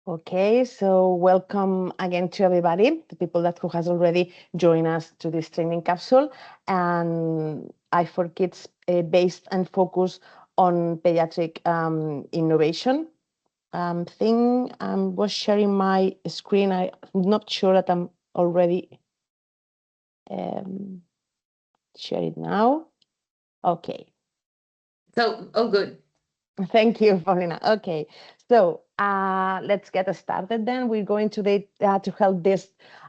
Okay, so welcome again to everybody, the people that who has already joined us to this training capsule, and i4KIDS based and focus on pediatric innovation. Was sharing my screen. I'm not sure that I'm already share it now. Okay. So, oh, good. Thank you, Paulina. Okay, so let's get started then. We're going to help this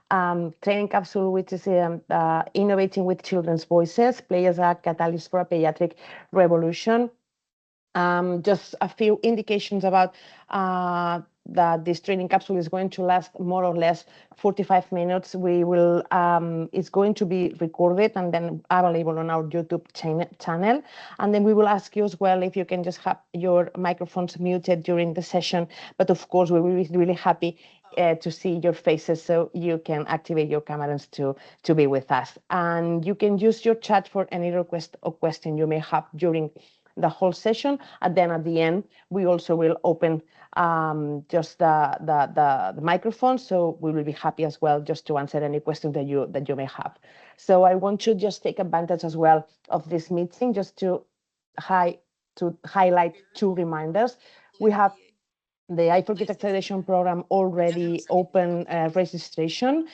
training capsule, which is Innovating with Children's Voices, play as a catalyst for a pediatric revolution. Just a few indications about that this training capsule is going to last more or less 45 minutes. It's going to be recorded and then available on our YouTube channel. And then we will ask you as well if you can just have your microphones muted during the session. But of course, we will be really happy to see your faces so you can activate your cameras to be with us. And you can use your chat for any request or question you may have during the whole session. And then at the end, we also will open just the microphone. So we will be happy as well just to answer any questions that you may have. So I want to just take advantage as well of this meeting just to highlight two reminders. We have the i4KIDS accreditation program already open registration.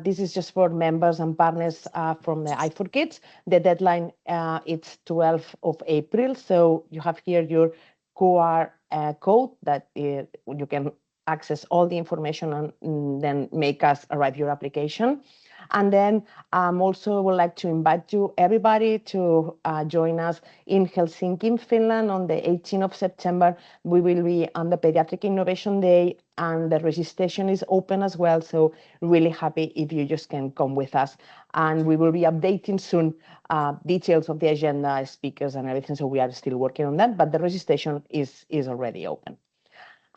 This is just for members and partners from the i4KIDS. The deadline it's 12th of April. So you have here your QR code that you can access all the information and then make us arrive your application. And then also would like to invite everybody to join us in Helsinki, Finland on the 18th of September. We will be on the Pediatric Innovation Day and the registration is open as well. So really happy if you just can come with us. And we will be updating soon details of the agenda, speakers and everything. So we are still working on that, but the registration is already open.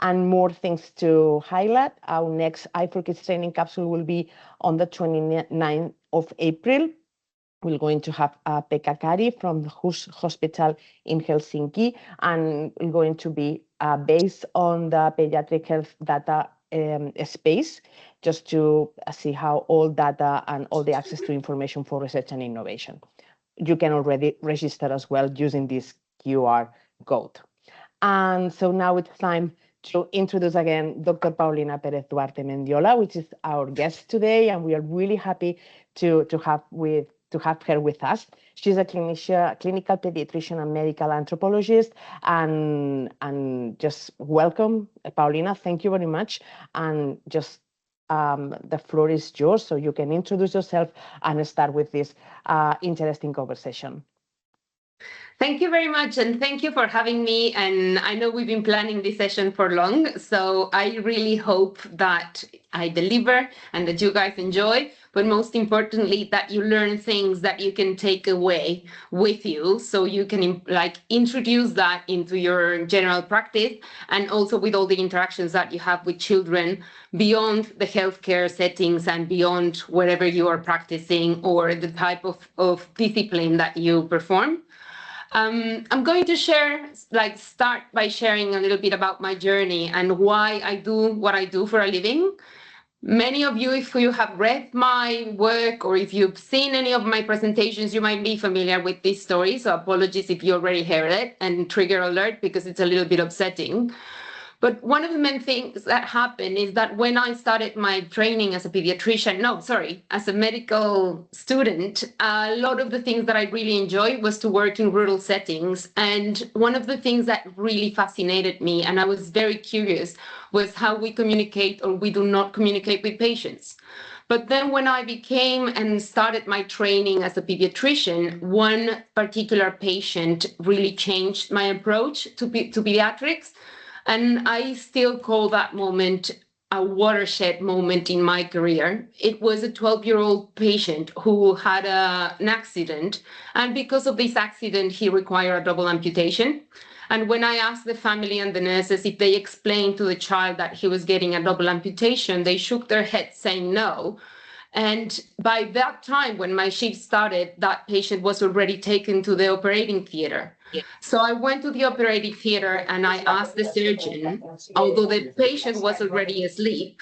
And more things to highlight. Our next i4KIDS training capsule will be on the 29th of April. We're going to have Pekka Kari from the hospital in Helsinki, and we're going to be based on the pediatric health data space, just to see how all data and all the access to information for research and innovation. You can already register as well using this QR code. And so now it's time to introduce again Dr. Paulina Pérez-Duarte Mendiola, which is our guest today, and we are really happy to have her with us. She's a clinical pediatrician and medical anthropologist, and just welcome, Paulina. Thank you very much, and just the floor is yours, so you can introduce yourself and start with this interesting conversation. Thank you very much, and thank you for having me. And I know we've been planning this session for long, so I really hope that I deliver and that you guys enjoy, but most importantly, that you learn things that you can take away with you, so you can introduce that into your general practice, and also with all the interactions that you have with children beyond the healthcare settings and beyond wherever you are practicing or the type of discipline that you perform. I'm going to start by sharing a little bit about my journey and why I do what I do for a living. Many of you, if you have read my work or if you've seen any of my presentations, you might be familiar with this story. So apologies if you already heard it, and trigger alert because it's a little bit upsetting. But one of the main things that happened is that when I started my training as a as a medical student, a lot of the things that I really enjoyed was to work in rural settings. And one of the things that really fascinated me, and I was very curious, was how we communicate or we do not communicate with patients. But then when I became and started my training as a pediatrician, one particular patient really changed my approach to pediatrics. And I still call that moment a watershed moment in my career. It was a 12-year-old patient who had an accident. And because of this accident, he required a double amputation. And when I asked the family and the nurses if they explained to the child that he was getting a double amputation, they shook their heads saying no. And by that time, when my shift started, that patient was already taken to the operating theater. So I went to the operating theater and I asked the surgeon, although the patient was already asleep,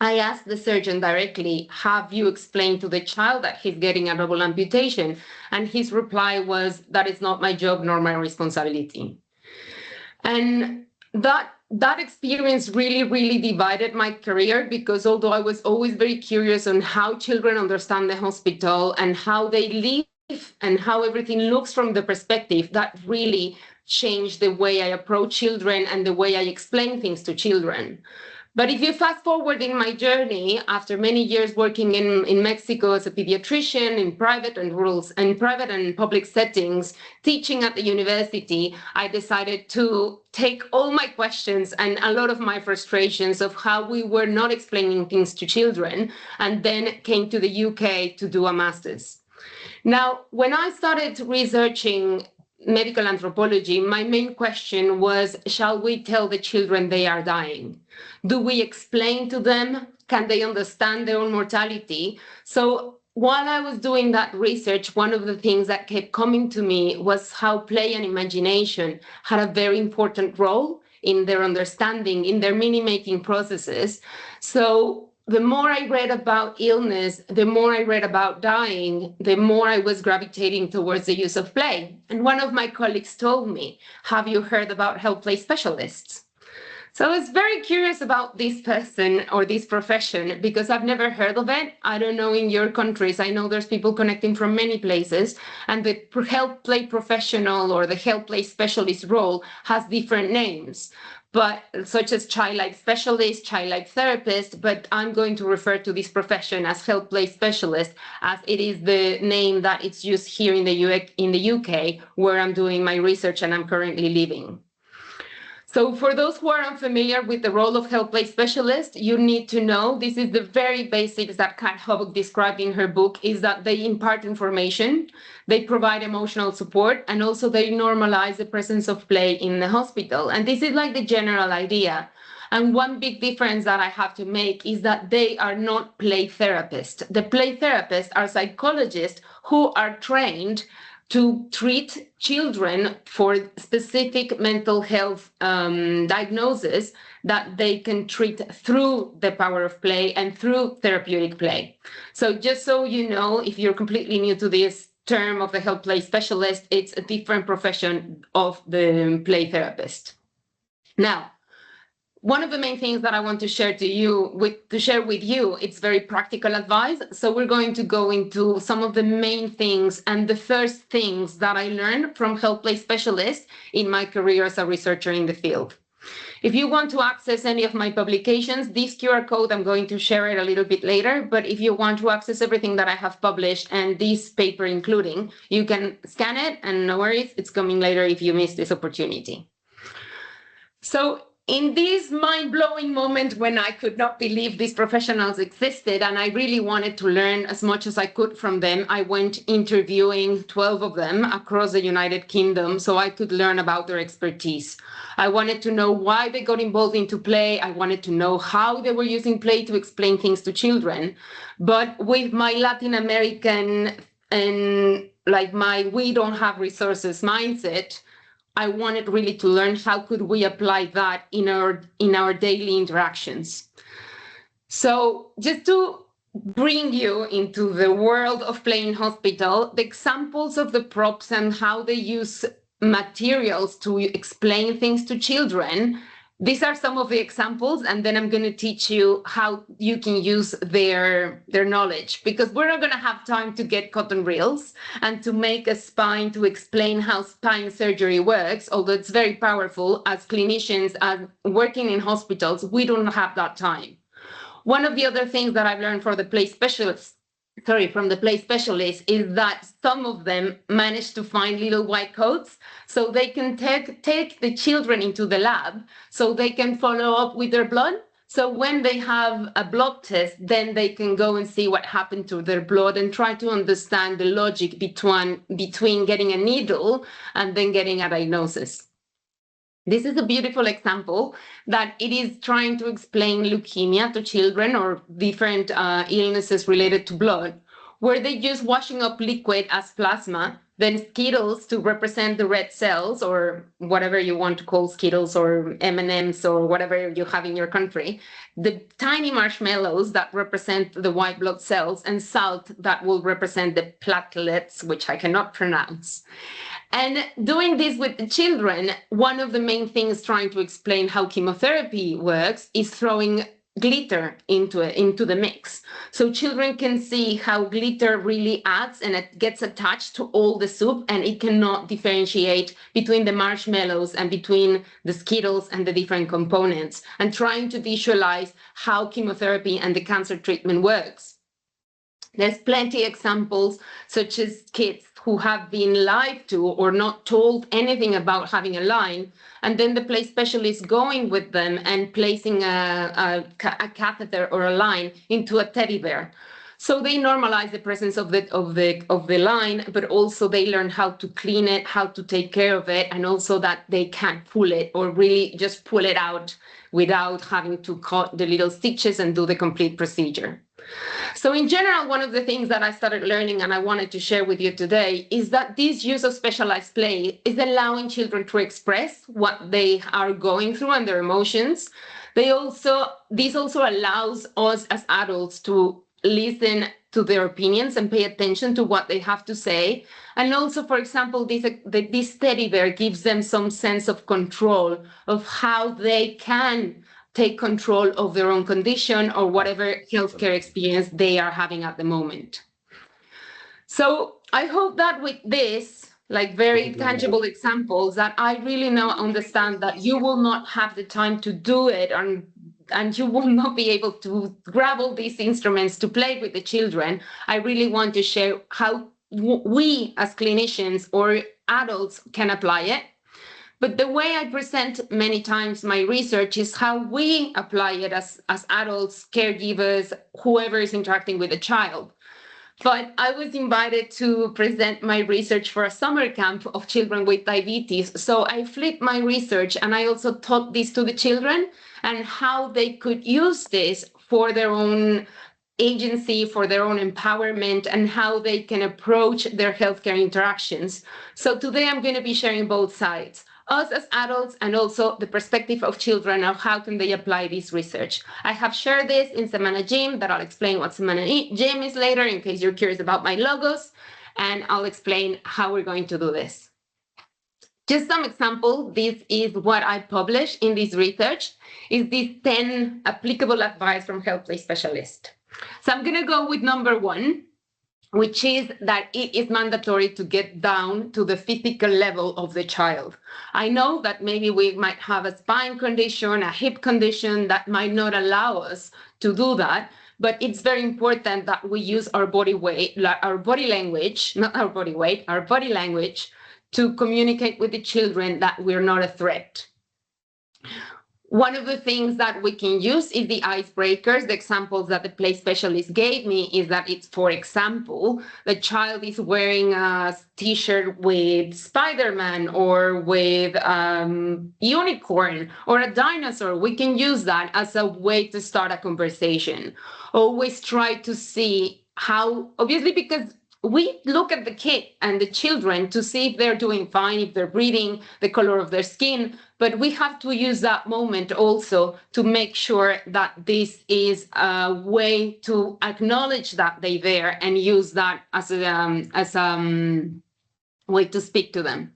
I asked the surgeon directly, have you explained to the child that he's getting a double amputation? And his reply was, that is not my job nor my responsibility. And that experience really divided my career, because although I was always very curious on how children understand the hospital and how they live and how everything looks from the perspective, that really changed the way I approach children and the way I explain things to children. But if you fast forward in my journey, after many years working in Mexico as a pediatrician in private and public settings, teaching at the university, I decided to take all my questions and a lot of my frustrations of how we were not explaining things to children, and then came to the UK to do a master's. Now, when I started researching medical anthropology, my main question was, shall we tell the children they are dying? Do we explain to them? Can they understand their own mortality? So while I was doing that research, one of the things that kept coming to me was how play and imagination had a very important role in their understanding, in their meaning-making processes. So the more I read about illness, the more I read about dying, the more I was gravitating towards the use of play. And one of my colleagues told me, have you heard about health play specialists? So I was very curious about this person or this profession, because I've never heard of it. I don't know in your countries. I know there's people connecting from many places, and the health play professional or the health play specialist role has different names, but such as child-like specialist, child-like therapist, but I'm going to refer to this profession as health play specialist, as it is the name that it's used here in the UK, where I'm doing my research and I'm currently living. So for those who are unfamiliar with the role of health play specialist, you need to know, this is the very basics that Kat Hubbock described in her book, is that they impart information, they provide emotional support, and also they normalize the presence of play in the hospital. And this is like the general idea. And one big difference that I have to make is that they are not play therapists. The play therapists are psychologists who are trained to treat children for specific mental health diagnosis that they can treat through the power of play and through therapeutic play. So just so you know, if you're completely new to this term of the health play specialist, it's a different profession of the play therapist. Now, one of the main things that I want to share with you, it's very practical advice. So we're going to go into some of the main things and the first things that I learned from health play specialists in my career as a researcher in the field. If you want to access any of my publications, this QR code, I'm going to share it a little bit later, but if you want to access everything that I have published and this paper including, you can scan it, and no worries, it's coming later if you miss this opportunity. So in this mind-blowing moment when I could not believe these professionals existed and I really wanted to learn as much as I could from them, I went interviewing 12 of them across the United Kingdom so I could learn about their expertise. I wanted to know why they got involved into play. I wanted to know how they were using play to explain things to children. But with my Latin American and like my we don't have resources mindset, I wanted really to learn how could we apply that in our daily interactions. So just to bring you into the world of play in hospital, the examples of the props and how they use materials to explain things to children, these are some of the examples, and then I'm going to teach you how you can use their knowledge, because we're not going to have time to get cotton reels and to make a spine to explain how spine surgery works, although it's very powerful. As clinicians and working in hospitals, we don't have that time. One of the other things that I've learned from the play specialists is that some of them manage to find little white coats so they can take the children into the lab so they can follow up with their blood. So when they have a blood test, then they can go and see what happened to their blood and try to understand the logic between getting a needle and then getting a diagnosis. This is a beautiful example that it is trying to explain leukemia to children or different illnesses related to blood, where they use washing up liquid as plasma, then Skittles to represent the red cells, or whatever you want to call Skittles or M&Ms or whatever you have in your country, the tiny marshmallows that represent the white blood cells, and salt that will represent the platelets, which I cannot pronounce. And doing this with the children, one of the main things trying to explain how chemotherapy works is throwing glitter into the mix. So children can see how glitter really adds and it gets attached to all the soup, and it cannot differentiate between the marshmallows and between the Skittles and the different components, and trying to visualize how chemotherapy and the cancer treatment works. There's plenty of examples, such as kids who have been lied to or not told anything about having a line, and then the play specialist going with them and placing a catheter or a line into a teddy bear. So they normalize the presence of the line, but also they learn how to clean it, how to take care of it, and also that they can't pull it or really just pull it out without having to cut the little stitches and do the complete procedure. So in general, one of the things that I started learning and I wanted to share with you today is that this use of specialized play is allowing children to express what they are going through and their emotions. This also allows us as adults to listen to their opinions and pay attention to what they have to say. And also, for example, this teddy bear gives them some sense of control of how they can take control of their own condition or whatever healthcare experience they are having at the moment. So I hope that with this, like very tangible examples, that I really now understand that you will not have the time to do it, and you will not be able to grab all these instruments to play with the children. I really want to share how we as clinicians or adults can apply it. But the way I present many times my research is how we apply it as adults, caregivers, whoever is interacting with a child. But I was invited to present my research for a summer camp of children with diabetes. So I flipped my research and I also taught this to the children and how they could use this for their own agency, for their own empowerment, and how they can approach their healthcare interactions. So today I'm going to be sharing both sides, us as adults and also the perspective of children of how can they apply this research. I have shared this in Semana Gym, that I'll explain what Semana Gym is later in case you're curious about my logos, and I'll explain how we're going to do this. Just some example, this is what I published in this research, is this 10 applicable advice from health play specialists. So I'm gonna go with number 1, which is that it is mandatory to get down to the physical level of the child. I know that maybe we might have a spine condition, a hip condition that might not allow us to do that, but it's very important that we use our body weight, our body language, not our body weight, our body language to communicate with the children that we're not a threat. One of the things that we can use is the icebreakers. The examples that the play specialist gave me is that it's, for example, the child is wearing a t-shirt with Spider-Man or with unicorn or a dinosaur. We can use that as a way to start a conversation. Always try to see how, obviously, because we look at the kid and the children to see if they're doing fine, if they're breathing, the color of their skin, but we have to use that moment also to make sure that this is a way to acknowledge that they're there and use that as a way to speak to them.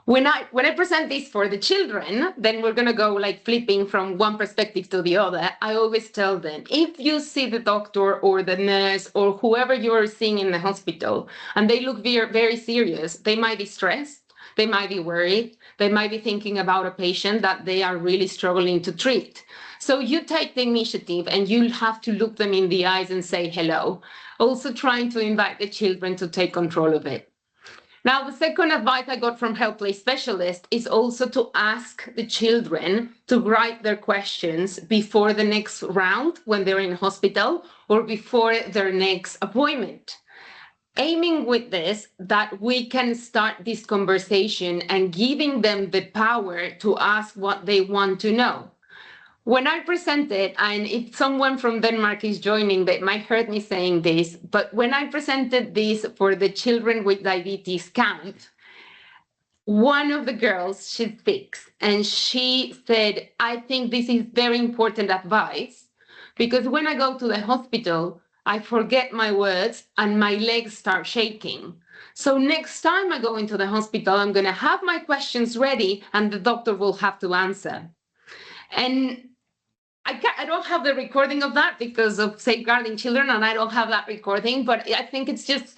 When I present this for the children, then we're going to go like flipping from one perspective to the other. I always tell them, if you see the doctor or the nurse or whoever you're seeing in the hospital and they look very, very serious, they might be stressed, they might be worried, they might be thinking about a patient that they are really struggling to treat. So you take the initiative and you'll have to look them in the eyes and say hello. Also trying to invite the children to take control of it. Now, the second advice I got from health play specialists is also to ask the children to write their questions before the next round when they're in hospital or before their next appointment. aiming with this that we can start this conversation and giving them the power to ask what they want to know. When I presented, and if someone from Denmark is joining, they might heard me saying this, but when I presented this for the Children with Diabetes camp, one of the girls, she's 6, and she said, I think this is very important advice, because when I go to the hospital, I forget my words and my legs start shaking. So next time I go into the hospital, I'm going to have my questions ready and the doctor will have to answer. And I don't have the recording of that because of safeguarding children, and I don't have that recording, but I think it's just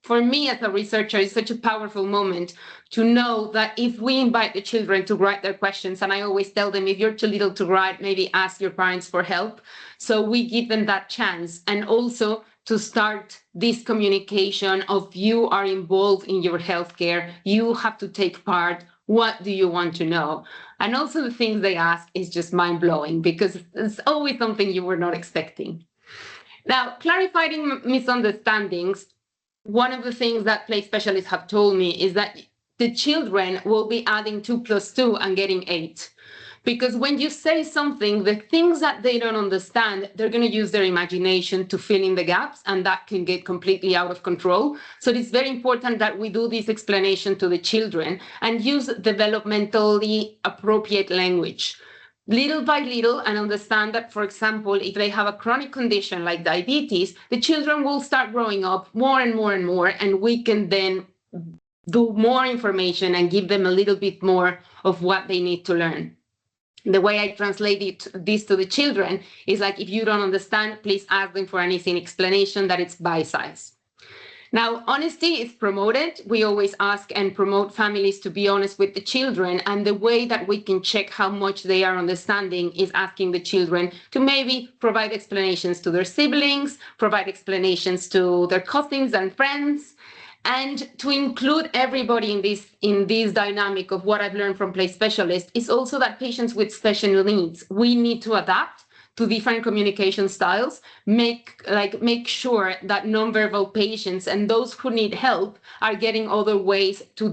for me as a researcher, it's such a powerful moment to know that if we invite the children to write their questions, and I always tell them, if you're too little to write, maybe ask your parents for help. So we give them that chance, and also to start this communication of you are involved in your healthcare, you have to take part. What do you want to know? And also the things they ask is just mind-blowing because it's always something you were not expecting. Now, clarifying misunderstandings, one of the things that play specialists have told me is that the children will be adding 2 + 2 and getting 8. Because when you say something, the things that they don't understand, they're going to use their imagination to fill in the gaps, and that can get completely out of control. So it's very important that we do this explanation to the children and use developmentally appropriate language, little by little, and understand that, for example, if they have a chronic condition like diabetes, the children will start growing up more and more and more, and we can then do more information and give them a little bit more of what they need to learn. The way I translate this to the children is like, if you don't understand, please ask them for an easy explanation that it's bite-sized. Now, honesty is promoted. We always ask and promote families to be honest with the children. And the way that we can check how much they are understanding is asking the children to maybe provide explanations to their siblings, provide explanations to their cousins and friends, and to include everybody in this dynamic of what I've learned from play specialists is also that patients with special needs, we need to adapt to different communication styles, make sure that nonverbal patients and those who need help are getting other ways to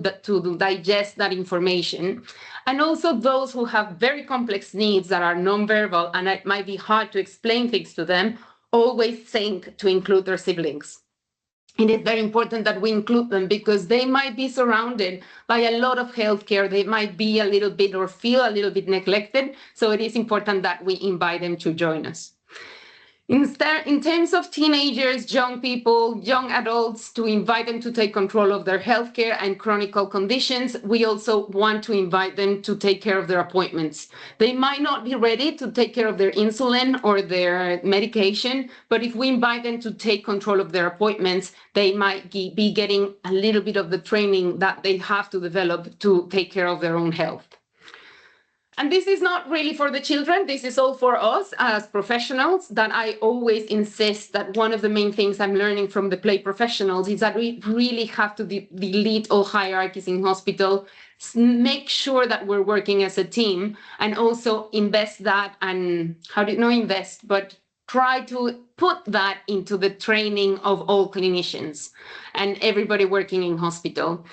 digest that information. And also those who have very complex needs that are nonverbal and it might be hard to explain things to them, always think to include their siblings. And it's very important that we include them because they might be surrounded by a lot of healthcare. They might be a little bit or feel a little bit neglected. So it is important that we invite them to join us. In terms of teenagers, young people, young adults, to invite them to take control of their healthcare and chronic conditions, we also want to invite them to take care of their appointments. They might not be ready to take care of their insulin or their medication, but if we invite them to take control of their appointments, they might be getting a little bit of the training that they have to develop to take care of their own health. And this is not really for the children, this is all for us as professionals, that I always insist that one of the main things I'm learning from the play professionals is that we really have to delete all hierarchies in hospital, make sure that we're working as a team, and also invest that, and but try to put that into the training of all clinicians and everybody working in hospital.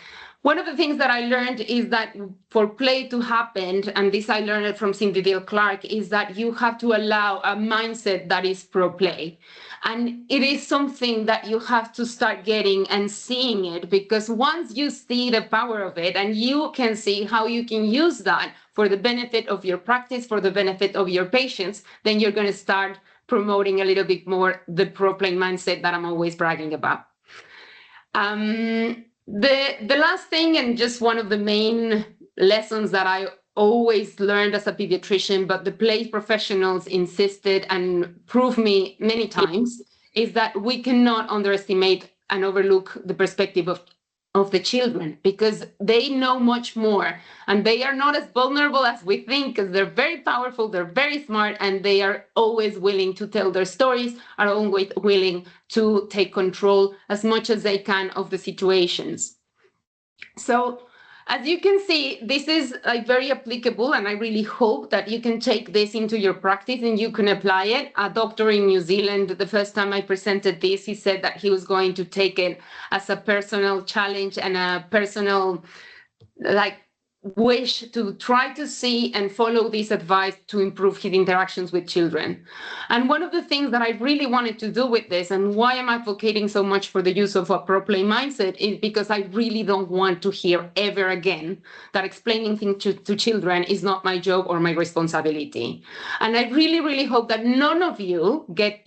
One of the things that I learned is that for play to happen, and this I learned from Cindy Dale Clark, is that you have to allow a mindset that is pro-play. And it is something that you have to start getting and seeing it, because once you see the power of it and you can see how you can use that for the benefit of your practice, for the benefit of your patients, then you're going to start promoting a little bit more the pro-play mindset that I'm always bragging about. The last thing, and just one of the main lessons that I always learned as a pediatrician, but the play professionals insisted and proved me many times, is that we cannot underestimate and overlook the perspective of the children, because they know much more and they are not as vulnerable as we think, because they're very powerful, they're very smart, and they are always willing to tell their stories, are always willing to take control as much as they can of the situations. So as you can see, this is very applicable, and I really hope that you can take this into your practice and you can apply it. A doctor in New Zealand, the first time I presented this, he said that he was going to take it as a personal challenge and a personal wish to try to see and follow this advice to improve his interactions with children. And one of the things that I really wanted to do with this, and why I'm advocating so much for the use of a pro-play mindset, is because I really don't want to hear ever again that explaining things to children is not my job or my responsibility. And I really, really hope that none of you get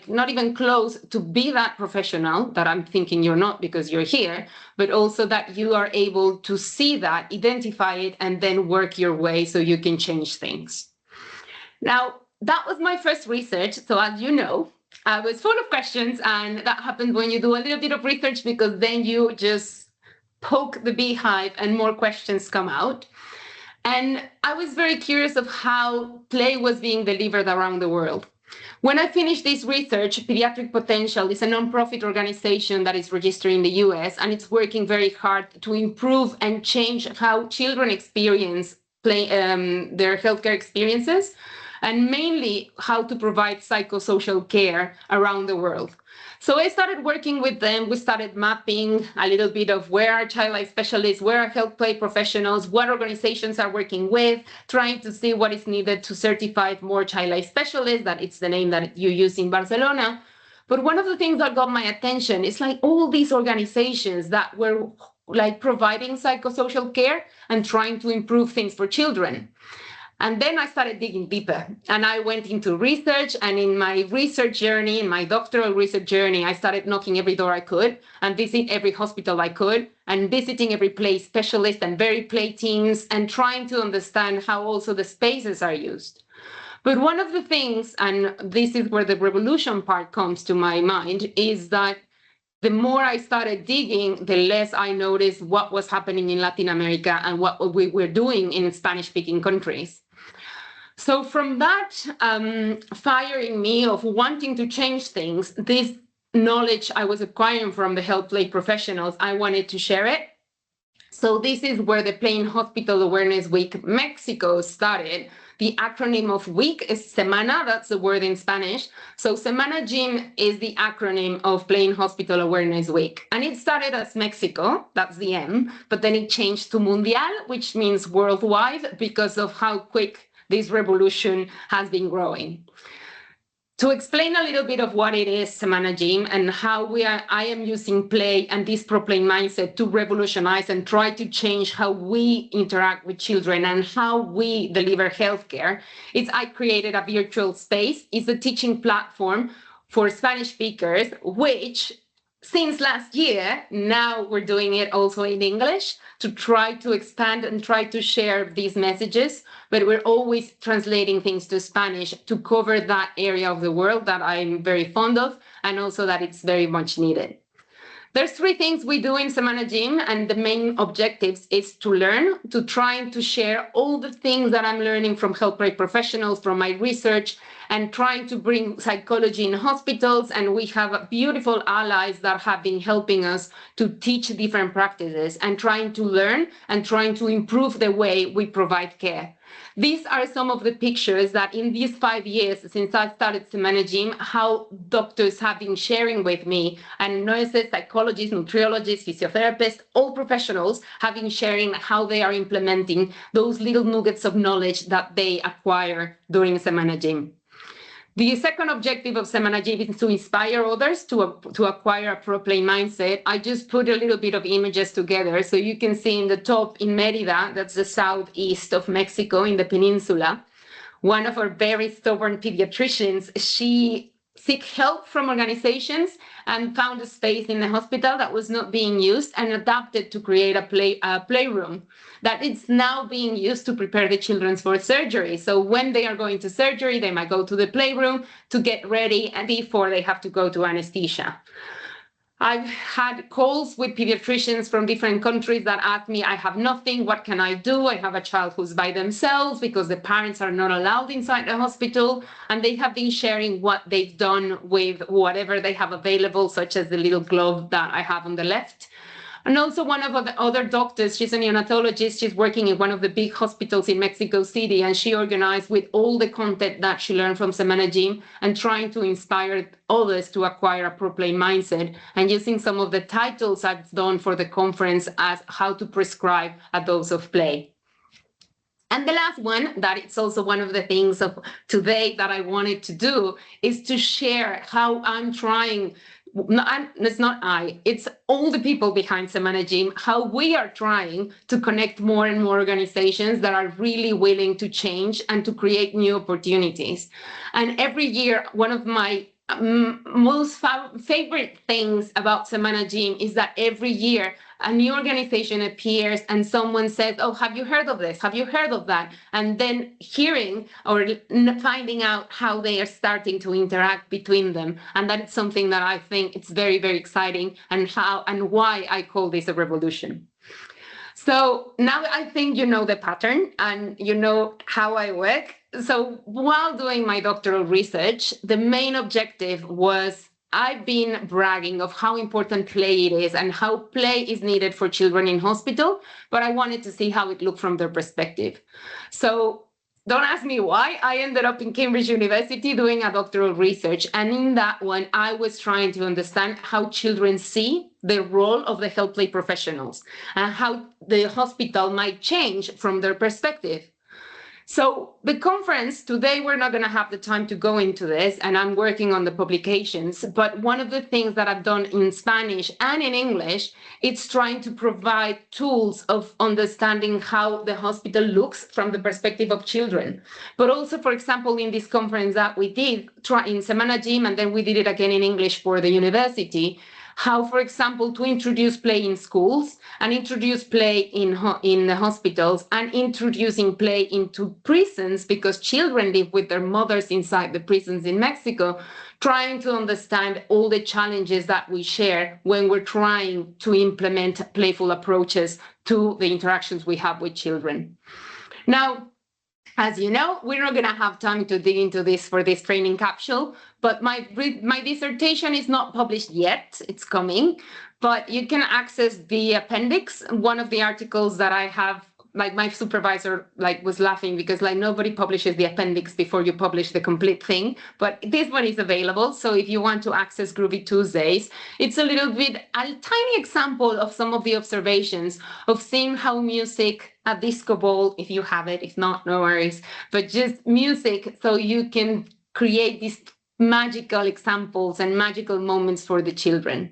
not even close to be that professional that I'm thinking you're not because you're here, but also that you are able to see that, identify it, and then work your way so you can change things. Now, that was my first research. So as you know, I was full of questions, and that happens when you do a little bit of research, because then you just poke the beehive and more questions come out. And I was very curious of how play was being delivered around the world. When I finished this research, Paediatric Potential is a nonprofit organization that is registered in the US, and it's working very hard to improve and change how children experience their healthcare experiences, and mainly how to provide psychosocial care around the world. So I started working with them. We started mapping a little bit of where are child life specialists, where are health play professionals, what organizations are working with, trying to see what is needed to certify more child life specialists, that it's the name that you use in Barcelona. But one of the things that got my attention is all these organizations that were providing psychosocial care and trying to improve things for children. And then I started digging deeper, and I went into research, and in my research journey, in my doctoral research journey, I started knocking every door I could and visit every hospital I could, and visiting every play specialist and very play teams, and trying to understand how also the spaces are used. But one of the things, and this is where the revolution part comes to my mind, is that the more I started digging, the less I noticed what was happening in Latin America and what we were doing in Spanish-speaking countries. So from that fire in me of wanting to change things, this knowledge I was acquiring from the health play professionals, I wanted to share it. So this is where the Play in Hospital Awareness Week Mexico started. The acronym of week is Semana, that's the word in Spanish. So Semana Gym is the acronym of Play in Hospital Awareness Week. And it started as Mexico, that's the M, but then it changed to Mundial, which means worldwide, because of how quick this revolution has been growing. To explain a little bit of what it is, Semana Gym, and how I am using play and this pro-play mindset to revolutionize and try to change how we interact with children and how we deliver healthcare. I created a virtual space. It's a teaching platform for Spanish speakers, which since last year, now we're doing it also in English to try to expand and try to share these messages, but we're always translating things to Spanish to cover that area of the world that I'm very fond of, and also that it's very much needed. There's 3 things we do in Semana Gym, and the main objectives is to learn, to try to share all the things that I'm learning from health play professionals, from my research, and trying to bring psychology in hospitals. And we have beautiful allies that have been helping us to teach different practices and trying to learn and trying to improve the way we provide care. These are some of the pictures that in these 5 years since I started Semana Gym, how doctors have been sharing with me, and nurses, psychologists, nutriologists, physiotherapists, all professionals have been sharing how they are implementing those little nuggets of knowledge that they acquire during Semana Gym. The second objective of Semana Gym is to inspire others to acquire a pro-play mindset. I just put a little bit of images together. So you can see in the top in Mérida, that's the southeast of Mexico in the peninsula, one of our very stubborn pediatricians, she sought help from organizations and found a space in the hospital that was not being used and adapted to create a playroom that is now being used to prepare the children for surgery. So when they are going to surgery, they might go to the playroom to get ready and before they have to go to anesthesia. I've had calls with pediatricians from different countries that ask me, I have nothing, what can I do? I have a child who's by themselves because the parents are not allowed inside the hospital. And they have been sharing what they've done with whatever they have available, such as the little glove that I have on the left. And also one of the other doctors, she's a neonatologist, she's working in one of the big hospitals in Mexico City, and she organized with all the content that she learned from Semana Gym and trying to inspire others to acquire a pro-play mindset, and using some of the titles I've done for the conference as how to prescribe a dose of play. And the last one, that it's also one of the things of today that I wanted to do, is to share how I'm trying. It's not I, it's all the people behind Semana Gym, how we are trying to connect more and more organizations that are really willing to change and to create new opportunities. And every year, one of my most favorite things about Semana Gym is that every year a new organization appears and someone says, oh, have you heard of this? Have you heard of that? And then hearing or finding out how they are starting to interact between them. And that is something that I think it's very, very exciting, and how and why I call this a revolution. So now I think you know the pattern and you know how I work. So while doing my doctoral research, the main objective was I've been bragging of how important play it is and how play is needed for children in hospital, but I wanted to see how it looked from their perspective. So don't ask me why. I ended up in Cambridge University doing a doctoral research. And in that one, I was trying to understand how children see the role of the health play professionals and how the hospital might change from their perspective. So the conference today, we're not going to have the time to go into this, and I'm working on the publications. But one of the things that I've done in Spanish and in English, it's trying to provide tools of understanding how the hospital looks from the perspective of children. But also, for example, in this conference that we did in Semana Gym, and then we did it again in English for the university, how, for example, to introduce play in schools and introduce play in the hospitals and introducing play into prisons, because children live with their mothers inside the prisons in Mexico, trying to understand all the challenges that we share when we're trying to implement playful approaches to the interactions we have with children. Now, as you know, we're not going to have time to dig into this for this training capsule, but my dissertation is not published yet. It's coming, but you can access the appendix. One of the articles that I have, like my supervisor was laughing because nobody publishes the appendix before you publish the complete thing, but this one is available. So if you want to access Groovy Tuesdays, it's a little bit, a tiny example of some of the observations of seeing how music, a disco ball, if you have it, if not, no worries, but just music, so you can create these magical examples and magical moments for the children.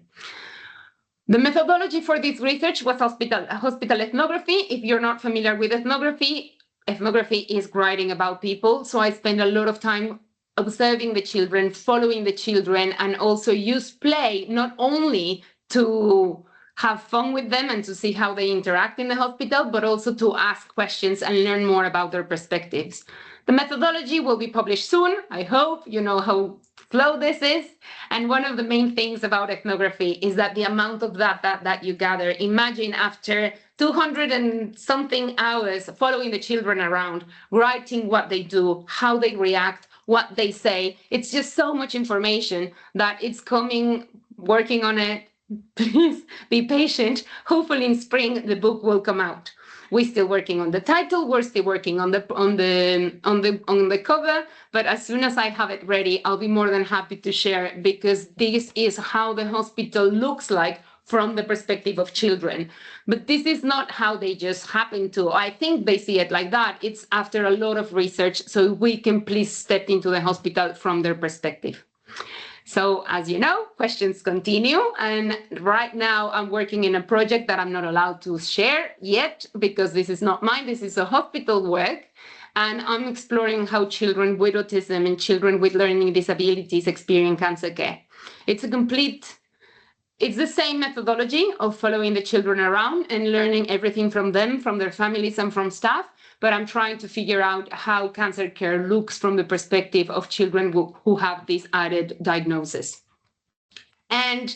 The methodology for this research was hospital ethnography. If you're not familiar with ethnography, ethnography is writing about people. So I spend a lot of time observing the children, following the children, and also use play not only to have fun with them and to see how they interact in the hospital, but also to ask questions and learn more about their perspectives. The methodology will be published soon. I hope you know how slow this is. And one of the main things about ethnography is that the amount of data that you gather, imagine after 200 and something hours following the children around, writing what they do, how they react, what they say. It's just so much information that it's coming, working on it. Please be patient. Hopefully in spring, the book will come out. We're still working on the title. We're still working on the cover. But as soon as I have it ready, I'll be more than happy to share it, because this is how the hospital looks like from the perspective of children. But this is not how they just happen to. I think they see it like that. It's after a lot of research, so we can please step into the hospital from their perspective. So as you know, questions continue. And right now I'm working in a project that I'm not allowed to share yet, because this is not mine, this is a hospital work. And I'm exploring how children with autism and children with learning disabilities experience cancer care. It's the same methodology of following the children around and learning everything from them, from their families and from staff. But I'm trying to figure out how cancer care looks from the perspective of children who have this added diagnosis. And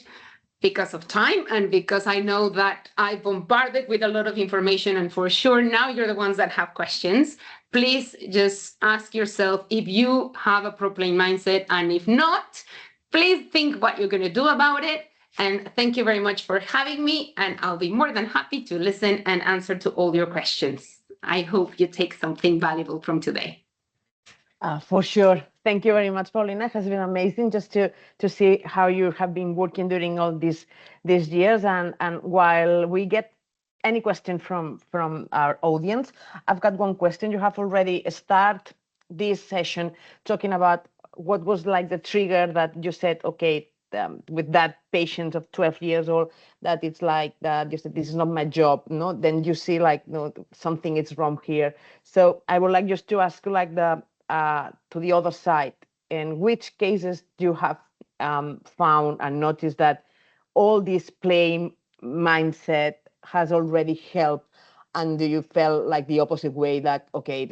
because of time, and because I know that I bombarded with a lot of information, and for sure now you're the ones that have questions, please just ask yourself if you have a pro-play mindset, and if not, please think what you're going to do about it. And thank you very much for having me. And I'll be more than happy to listen and answer to all your questions. I hope you take something valuable from today. For sure. Thank you very much, Paulina. It has been amazing just to see how you have been working during all these years. And while we get any question from our audience, I've got one question. You have already started this session talking about what was like the trigger that you said, okay, with that patient of 12 years old, that it's like that you said, this is not my job, no? Then you see like, no, something is wrong here. So I would like just to ask you like to the other side, in which cases do you have found and noticed that all this play mindset has already helped, and do you felt like the opposite way, that okay,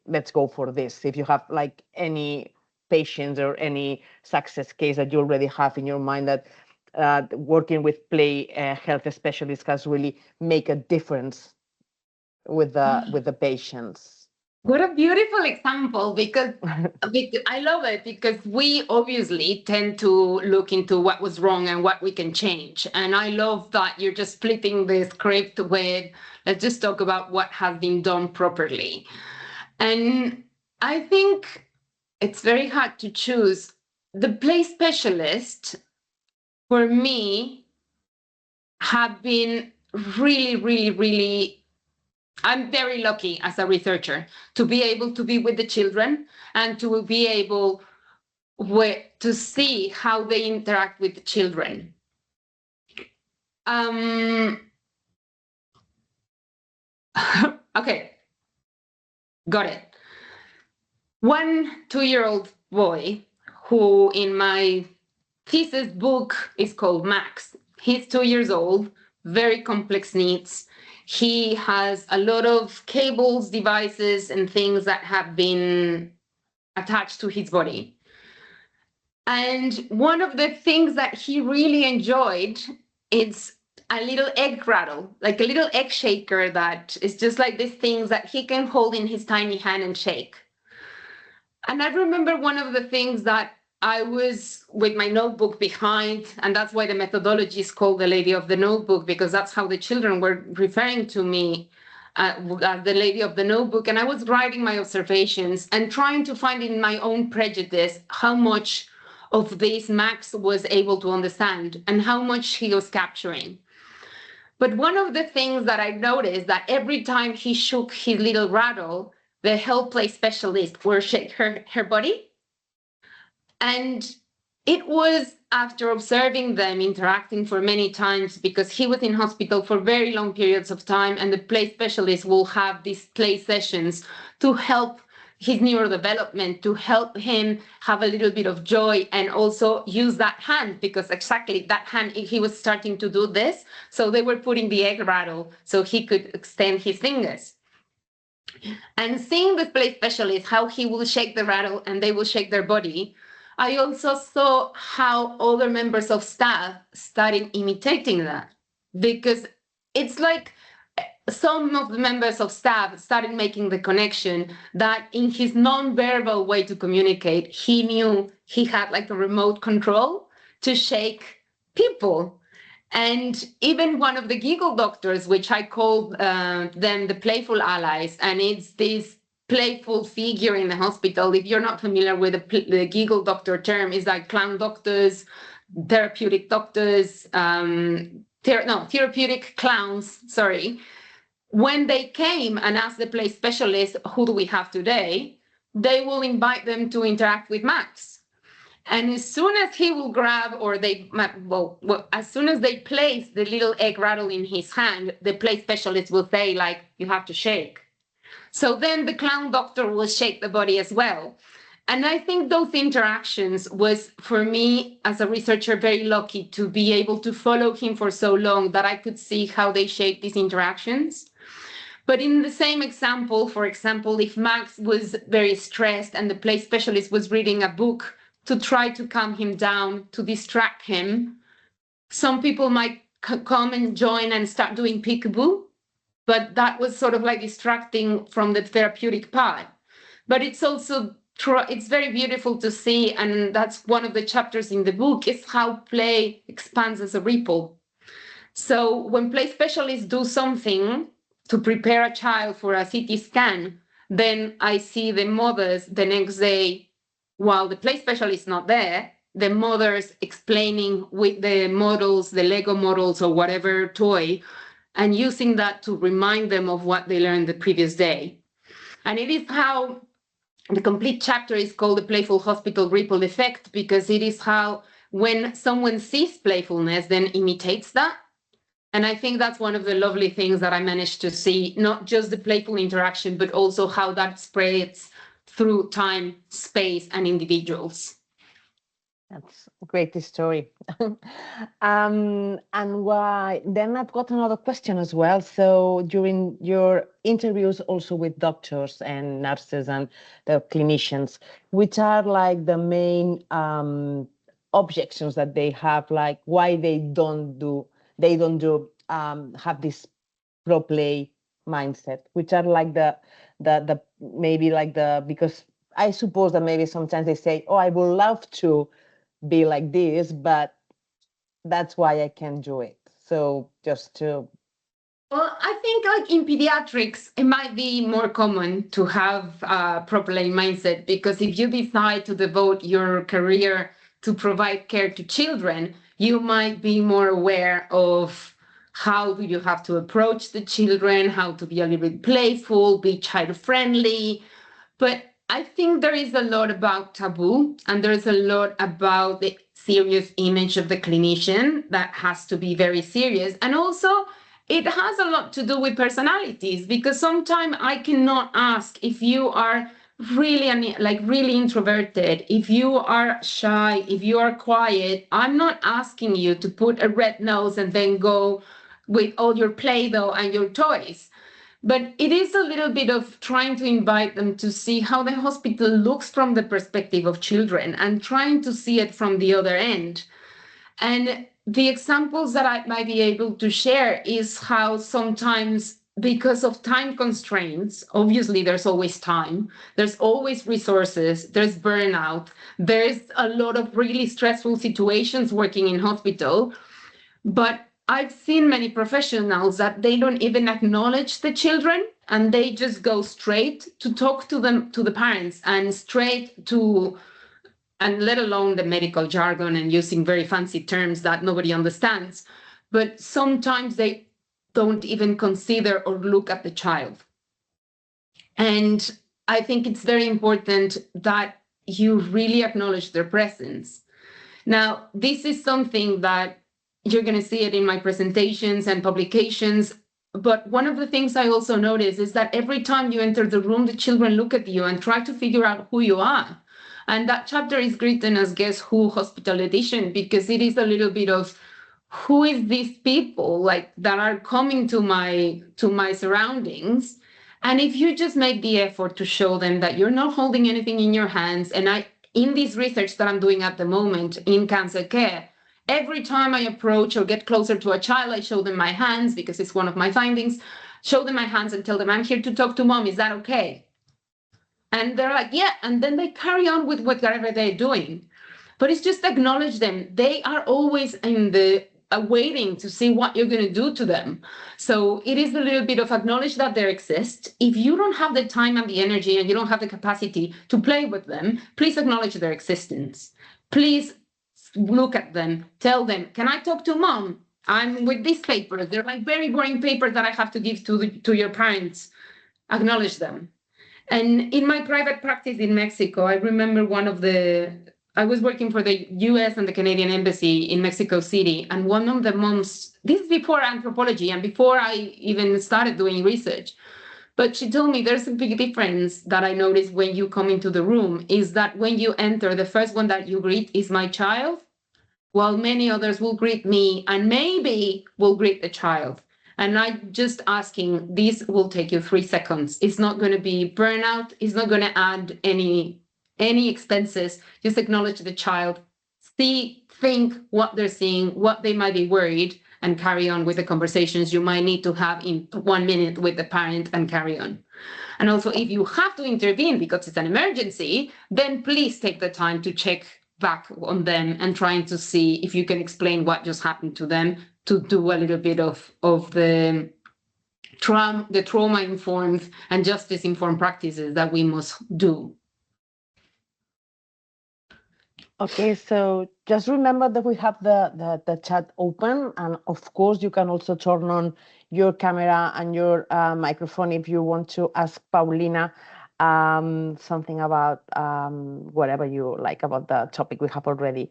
let's go for this? If you have like any patients or any success case that you already have in your mind that working with play health specialists has really make a difference with the patients. What a beautiful example, because I love it, because we obviously tend to look into what was wrong and what we can change. And I love that you're just flipping the script with, let's just talk about what has been done properly. And I think it's very hard to choose. The play specialist, for me, have been really, really, really, I'm very lucky as a researcher to be able to be with the children and to be able to see how they interact with the children. Okay, got it. 1 2-year-old boy who in my thesis book is called Max. He's 2 years old, very complex needs. He has a lot of cables, devices, and things that have been attached to his body. And one of the things that he really enjoyed is a little egg rattle, like a little egg shaker that is just like these things that he can hold in his tiny hand and shake. And I remember one of the things that I was with my notebook behind, and that's why the methodology is called the Lady of the Notebook, because that's how the children were referring to me, the Lady of the Notebook. And I was writing my observations and trying to find in my own prejudice how much of this Max was able to understand and how much he was capturing. But one of the things that I noticed, that every time he shook his little rattle, the health play specialist would shake her body. And it was after observing them interacting for many times, because he was in hospital for very long periods of time, and the play specialist will have these play sessions to help his neurodevelopment, to help him have a little bit of joy, and also use that hand, because exactly that hand, he was starting to do this. So they were putting the egg rattle so he could extend his fingers. And seeing the play specialist, how he will shake the rattle and they will shake their body, I also saw how other members of staff started imitating that, because it's like some of the members of staff started making the connection that in his non-verbal way to communicate, he knew he had like a remote control to shake people. And even one of the giggle doctors, which I call them the playful allies, and it's this playful figure in the hospital. If you're not familiar with the giggle doctor term, is like clown doctors, therapeutic doctors, therapeutic clowns, sorry. When they came and asked the play specialist, who do we have today? They will invite them to interact with Max. And as soon as he will grab, or as soon as they place the little egg rattle in his hand, the play specialist will say, like, you have to shake. So then the clown doctor will shake the body as well. And I think those interactions was, for me as a researcher, very lucky to be able to follow him for so long that I could see how they shape these interactions. But in the same example, for example, if Max was very stressed and the play specialist was reading a book to try to calm him down, to distract him, some people might come and join and start doing peekaboo. But that was sort of like distracting from the therapeutic part. But it's also it's very beautiful to see, and that's one of the chapters in the book, is how play expands as a ripple. So when play specialists do something to prepare a child for a CT scan, then I see the mothers the next day, while the play specialist is not there, the mothers explaining with the models, the Lego models or whatever toy, and using that to remind them of what they learned the previous day. And it is how the complete chapter is called the Playful Hospital Ripple Effect, because it is how when someone sees playfulness, then imitates that. And I think that's one of the lovely things that I managed to see, not just the playful interaction, but also how that spreads through time, space, and individuals. That's a great story. And why? Then I've got another question as well. So during your interviews also with doctors and nurses and the clinicians, which are like the main objections that they have, like why they don't have this pro play mindset, which are like the maybe like the, because I suppose that maybe sometimes they say, oh, I would love to be like this, but that's why I can't do it. So just to... Well, I think like in pediatrics, it might be more common to have a proper mindset, because if you decide to devote your career to provide care to children, you might be more aware of how do you have to approach the children, how to be a little bit playful, be child friendly. But I think there is a lot about taboo, and there's a lot about the serious image of the clinician that has to be very serious. And also it has a lot to do with personalities, because sometimes I cannot ask if you are really introverted, if you are shy, if you are quiet. I'm not asking you to put a red nose and then go with all your Play-Doh and your toys. But it is a little bit of trying to invite them to see how the hospital looks from the perspective of children, and trying to see it from the other end. And the examples that I might be able to share is how sometimes, because of time constraints, obviously there's always time, there's always resources, there's burnout, there's a lot of really stressful situations working in hospital. But I've seen many professionals that they don't even acknowledge the children, and they just go straight to talk to them, to the parents, and straight to, and let alone the medical jargon and using very fancy terms that nobody understands. But sometimes they don't even consider or look at the child. And I think it's very important that you really acknowledge their presence. Now, this is something that you're going to see it in my presentations and publications. But one of the things I also notice is that every time you enter the room, the children look at you and try to figure out who you are. And that chapter is written as Guess Who Hospital Edition, because it is a little bit of who is these people like that are coming to my surroundings. And if you just make the effort to show them that you're not holding anything in your hands, and in this research that I'm doing at the moment in cancer care, every time I approach or get closer to a child, I show them my hands, because it's one of my findings, show them my hands and tell them, I'm here to talk to mom, is that okay? And they're like, yeah, and then they carry on with whatever they're doing. But it's just acknowledge them. They are always in the waiting to see what you're going to do to them. So it is a little bit of acknowledge that they exist. If you don't have the time and the energy and you don't have the capacity to play with them, please acknowledge their existence. Please look at them, tell them, can I talk to mom? I'm with these papers. They're like very boring papers that I have to give to your parents. Acknowledge them. And in my private practice in Mexico, I remember I was working for the US and the Canadian Embassy in Mexico City. And one of the moms, this is before anthropology and before I even started doing research, but she told me there's a big difference that I noticed when you come into the room, is that when you enter, the first one that you greet is my child, while many others will greet me and maybe will greet the child. And I'm just asking, this will take you 3 seconds. It's not going to be burnout. It's not going to add any expenses. Just acknowledge the child, think what they're seeing, what they might be worried, and carry on with the conversations you might need to have in 1 minute with the parent and carry on. And also, if you have to intervene because it's an emergency, then please take the time to check back on them and trying to see if you can explain what just happened to them, to do a little bit of the trauma-informed and justice-informed practices that we must do. Okay, so just remember that we have the chat open, and of course you can also turn on your camera and your microphone if you want to ask Paulina something about whatever you like about the topic we have already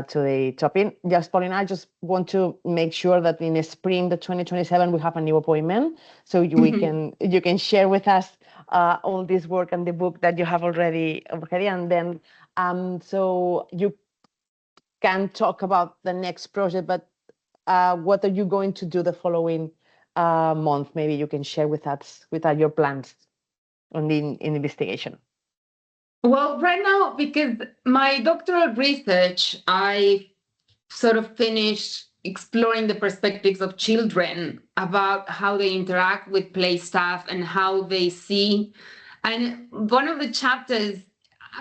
today topic. Just Paulina, I just want to make sure that in spring the 2027 we have a new appointment, so you can share with us all this work and the book that you have already, and then so you can talk about the next project, but what are you going to do the following month? Maybe you can share with us your plans on the investigation. Well, right now, because my doctoral research, I sort of finished exploring the perspectives of children about how they interact with play staff and how they see. And one of the chapters,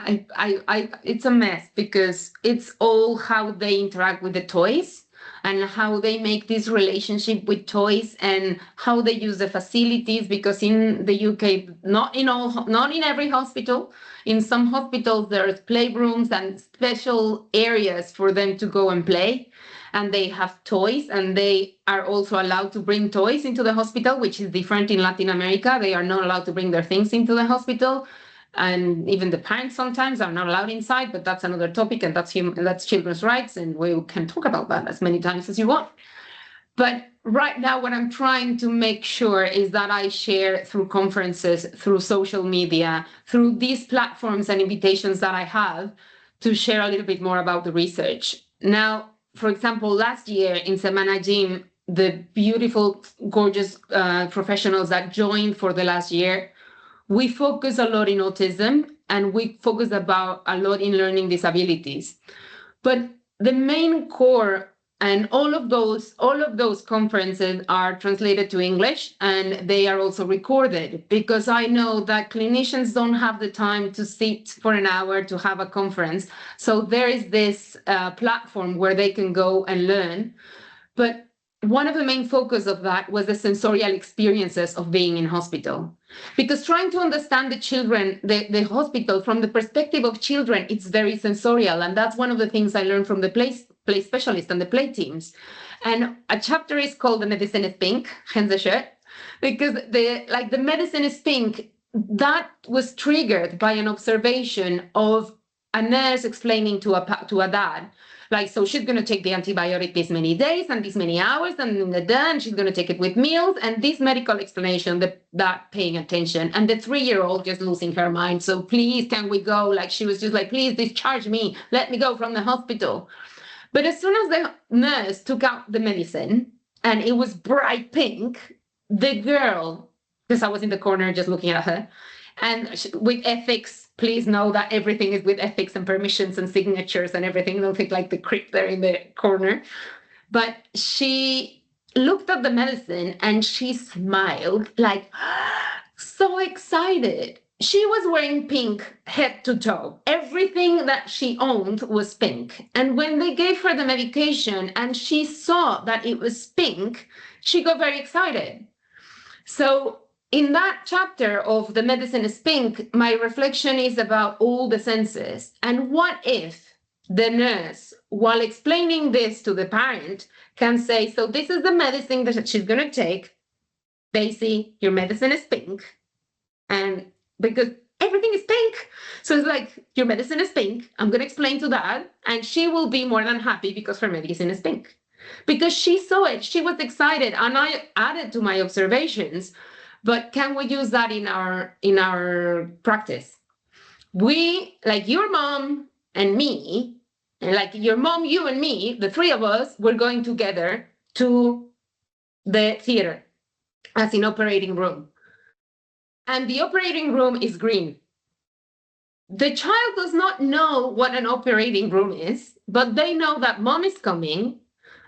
it's a mess because it's all how they interact with the toys and how they make this relationship with toys and how they use the facilities, because in the UK, not in every hospital, in some hospitals there's playrooms and special areas for them to go and play, and they have toys, and they are also allowed to bring toys into the hospital, which is different in Latin America. They are not allowed to bring their things into the hospital. And even the parents sometimes are not allowed inside, but that's another topic, and that's children's rights, and we can talk about that as many times as you want. But right now, what I'm trying to make sure is that I share through conferences, through social media, through these platforms and invitations that I have, to share a little bit more about the research. Now, for example, last year in Semana Gym, the beautiful, gorgeous professionals that joined for the last year, we focus a lot in autism, and we focus a lot in learning disabilities. But the main core, and all of those conferences are translated to English, and they are also recorded, because I know that clinicians don't have the time to sit for an hour to have a conference. So there is this platform where they can go and learn. But one of the main focus of that was the sensorial experiences of being in hospital. Because trying to understand the children, the hospital from the perspective of children, it's very sensorial. And that's one of the things I learned from the play specialist and the play teams. And a chapter is called The Medicine is Pink, hence the shirt, because the medicine is pink, that was triggered by an observation of a nurse explaining to a dad, like, so she's going to take the antibiotic this many days and this many hours, and then she's going to take it with meals, and this medical explanation, that paying attention, and the 3-year-old just losing her mind. So please, can we go? Like, she was just like, please discharge me. Let me go from the hospital. But as soon as the nurse took out the medicine and it was bright pink, the girl, because I was in the corner just looking at her, and with ethics, please know that everything is with ethics and permissions and signatures and everything. Don't think like the creep there in the corner. But she looked at the medicine and she smiled, like, so excited. She was wearing pink head to toe. Everything that she owned was pink. And when they gave her the medication and she saw that it was pink, she got very excited. So in that chapter of The Medicine is Pink, my reflection is about all the senses. And what if the nurse, while explaining this to the parent, can say, so this is the medicine that she's going to take. Daisy, your medicine is pink. And because everything is pink. So it's like, your medicine is pink. I'm going to explain to Dad, and she will be more than happy because her medicine is pink. Because she saw it, she was excited, and I added to my observations. But can we use that in our practice? We, like your mom and me, and like your mom, you and me, the three of us, we're going together to the theater as in operating room. And the operating room is green. The child does not know what an operating room is, but they know that mom is coming,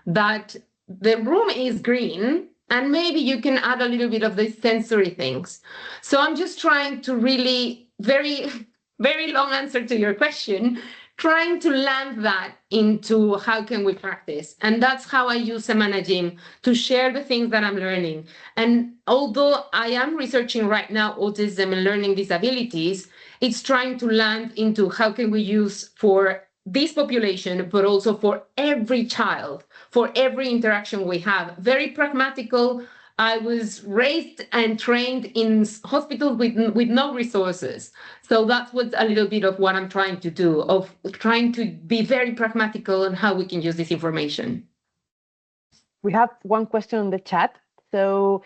that the room is green, and maybe you can add a little bit of the sensory things. So I'm just trying to really, very, very long answer to your question, trying to land that into how can we practice. And that's how I use Semana Gym, to share the things that I'm learning. And although I am researching right now autism and learning disabilities, it's trying to land into how can we use for this population, but also for every child, for every interaction we have. Very pragmatical. I was raised and trained in hospitals with no resources. So that's what a little bit of what I'm trying to do, of trying to be very pragmatical on how we can use this information. We have one question on the chat. So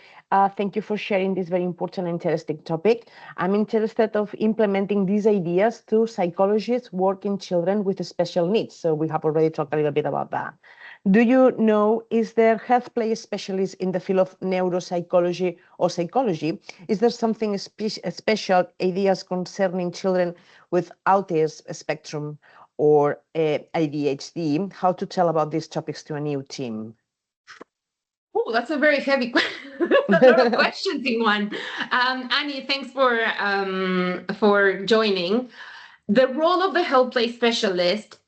thank you for sharing this very important and interesting topic. I'm interested of implementing these ideas to psychologists working children with special needs. So we have already talked a little bit about that. Do you know, is there health play specialists in the field of neuropsychology or psychology? Is there something special ideas concerning children with autism spectrum or ADHD? How to tell about these topics to a new team? Oh, that's a very heavy question. A lot of questions in one. Annie, thanks for joining. The role of the health play specialist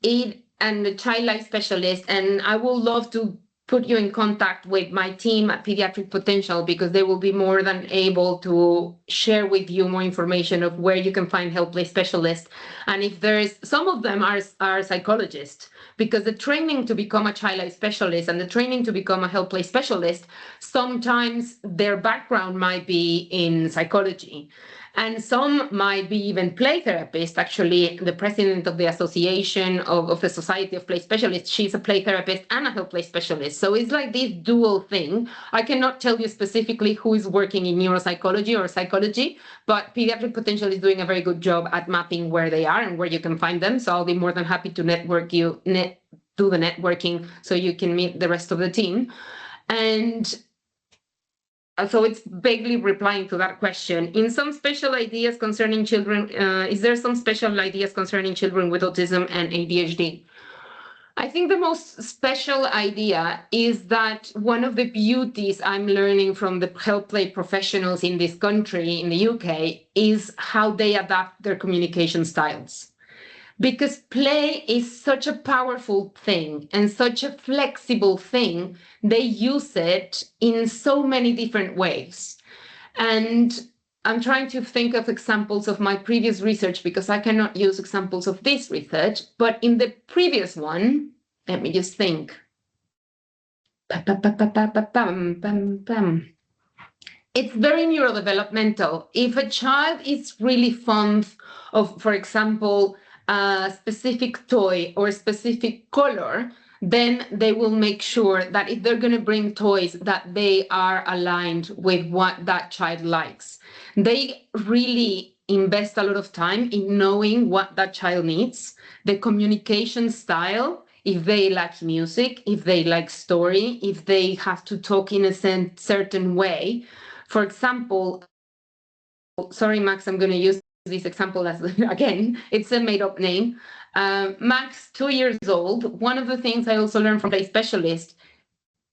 and the child life specialist, and I would love to put you in contact with my team at Paediatric Potential, because they will be more than able to share with you more information of where you can find health play specialists. And if there's, some of them are psychologists, because the training to become a child life specialist and the training to become a health play specialist, sometimes their background might be in psychology. And some might be even play therapists. Actually, the president of the Association of the Society of Play Specialists, she's a play therapist and a health play specialist. So it's like this dual thing. I cannot tell you specifically who is working in neuropsychology or psychology, but Paediatric Potential is doing a very good job at mapping where they are and where you can find them. So I'll be more than happy to do the networking so you can meet the rest of the team. And so it's vaguely replying to that question. In some special ideas concerning children, is there some special ideas concerning children with autism and ADHD? I think the most special idea is that one of the beauties I'm learning from the health play professionals in this country, in the UK, is how they adapt their communication styles. Because play is such a powerful thing and such a flexible thing, they use it in so many different ways. And I'm trying to think of examples of my previous research, because I cannot use examples of this research, but in the previous one, let me just think. It's very neurodevelopmental. If a child is really fond of, for example, a specific toy or a specific color, then they will make sure that if they're going to bring toys, that they are aligned with what that child likes. They really invest a lot of time in knowing what that child needs, the communication style, if they like music, if they like story, if they have to talk in a certain way. For example, sorry, Max, I'm going to use this example as, again, it's a made-up name. Max, 2 years old. One of the things I also learned from Play Specialist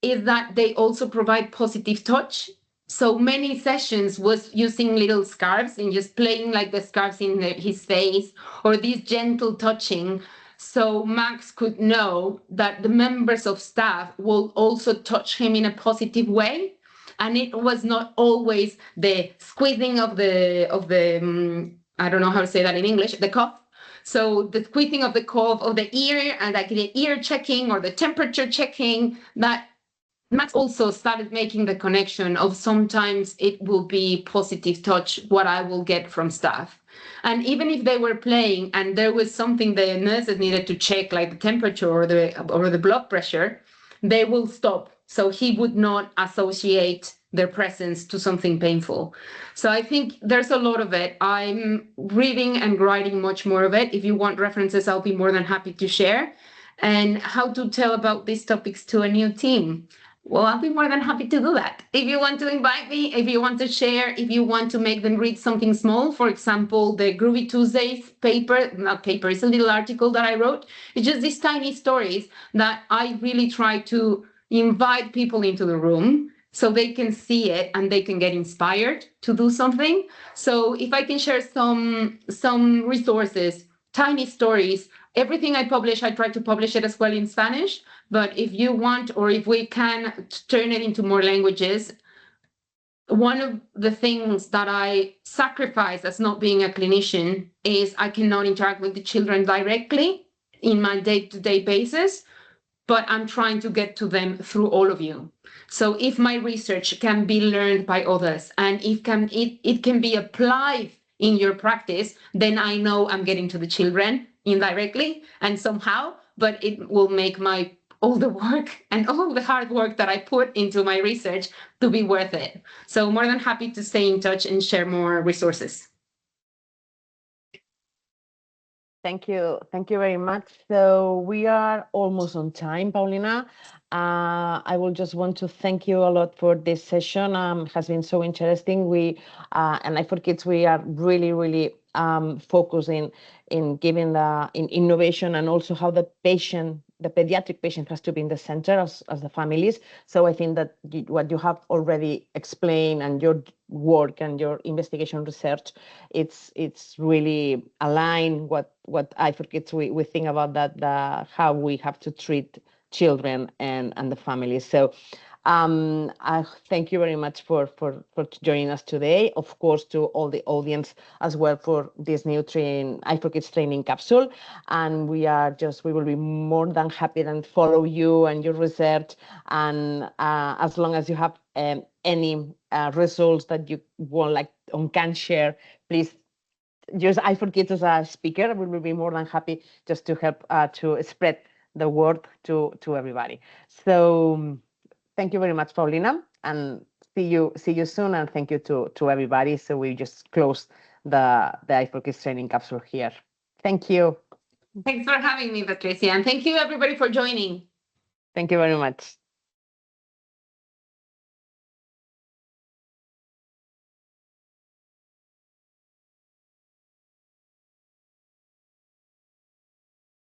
is that they also provide positive touch. So many sessions was using little scarves and just playing like the scarves in his face, or this gentle touching. So Max could know that the members of staff will also touch him in a positive way. And it was not always the squeezing of the I don't know how to say that in English, the cuff. So the squeezing of the cuff of the ear, and like the ear checking or the temperature checking, that Max also started making the connection of sometimes it will be positive touch, what I will get from staff. And even if they were playing and there was something the nurses needed to check, like the temperature or the blood pressure, they will stop. So he would not associate their presence to something painful. So I think there's a lot of it. I'm reading and writing much more of it. If you want references, I'll be more than happy to share. And how to tell about these topics to a new team. Well, I'll be more than happy to do that. If you want to invite me, if you want to share, if you want to make them read something small, for example, the Groovy Tuesdays paper, not paper, it's a little article that I wrote. It's just these tiny stories that I really try to invite people into the room so they can see it and they can get inspired to do something. So if I can share some resources, tiny stories, everything I publish, I try to publish it as well in Spanish. But if you want, or if we can turn it into more languages, one of the things that I sacrifice as not being a clinician is I cannot interact with the children directly in my day-to-day basis, but I'm trying to get to them through all of you. So if my research can be learned by others and it can be applied in your practice, then I know I'm getting to the children indirectly and somehow, but it will make all the work and all the hard work that I put into my research to be worth it. So more than happy to stay in touch and share more resources. Thank you. Thank you very much. So we are almost on time, Paulina. I will just want to thank you a lot for this session. It has been so interesting. We and i4KIDS, we are really, really focusing in giving in innovation and also how the pediatric patient has to be in the center as the families. So I think that what you have already explained and your work and your investigation research, it's really aligned what i4KIDS we think about that how we have to treat children and the families. So I thank you very much for joining us today. Of course, to all the audience as well for this new i4KIDS training capsule. And we will be more than happy to follow you and your research. And as long as you have any results that you can share, please use i4KIDS as a speaker. We will be more than happy just to help to spread the word to everybody. So thank you very much, Paulina, and see you soon. And thank you to everybody. So we just close the i4KIDS training capsule here. Thank you. Thanks for having me, Patricia, and thank you everybody for joining. Thank you very much.